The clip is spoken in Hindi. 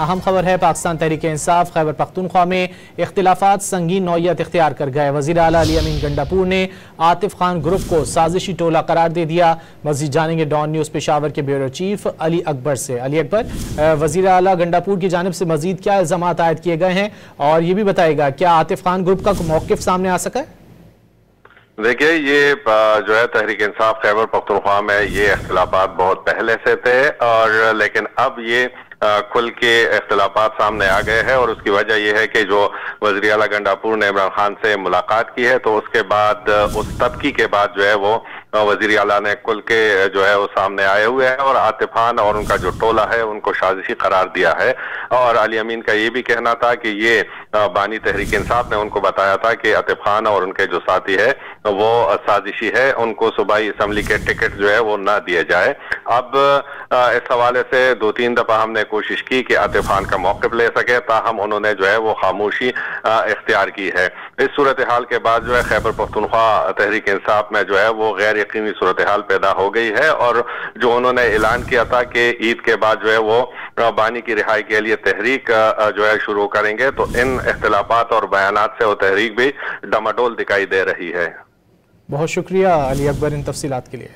अहम खबर है, पाकिस्तान तहरीक इंसाफ खैबर पख्तूनख्वा में इख्तिलाफात संगीन नौयत इख्तियार कर गए। वज़ीर आला अली अमीन गंडापुर ने आतिफ खान ग्रुप को साजिशी टोला करार दे दिया। मज़ीद जानेंगे डॉन न्यूज़ पेशावर के ब्यूरो चीफ अली अकबर से। अली अकबर, वज़ीर आला गंडापुर की जानिब से मज़ीद क्या इल्ज़ामात आयद किए गए हैं, और ये भी बताएगा क्या आतिफ खान ग्रुप का मौक़िफ़ सामने आ सका है? देखिए, ये जो है तहरीक इंसाफ खैबर पख्तूनख्वा में ये इख्तिलाफात बहुत पहले से थे, और लेकिन अब ये खुल के इख्तिलाफात सामने आ गए हैं। और उसकी वजह यह है कि जो वज़ीर आला गंडापुर ने इमरान खान से मुलाकात की है, तो उसके बाद उस तब्की के बाद जो है वो वज़ीर आला ने खुल के जो है वो सामने आए हुए हैं और आतिफ खान और उनका जो टोला है उनको साजिशी करार दिया है। और अली अमीन का ये भी कहना था कि ये बानी तहरीक इंसाफ ने उनको बताया था कि आतिफ खान और उनके जो साथी है वो साजिशी है, उनको सूबाई असम्बली के टिकट जो है वो ना दिए जाए। अब इस हवाले से 2-3 दफा हमने कोशिश की कि आतिफ खान का मौक़िफ़ ले सके, ताहम उन्होंने जो है वो खामोशी इख्तियार की है। इस सूरत हाल के बाद जो है खैबर पख्तूनख्वा तहरीक इंसाफ में जो है वो गैर यकीनी सूरत हाल पैदा हो गई है, और जो उन्होंने ऐलान किया था कि ईद के बाद जो है वो बानी की रिहाई के लिए तहरीक जो है शुरू करेंगे, तो इन इख्तिलाफात और बयानात से वो तहरीक भी डमाडोल दिखाई दे रही है। बहुत शुक्रिया अली अकबर इन तफसीलात के लिए।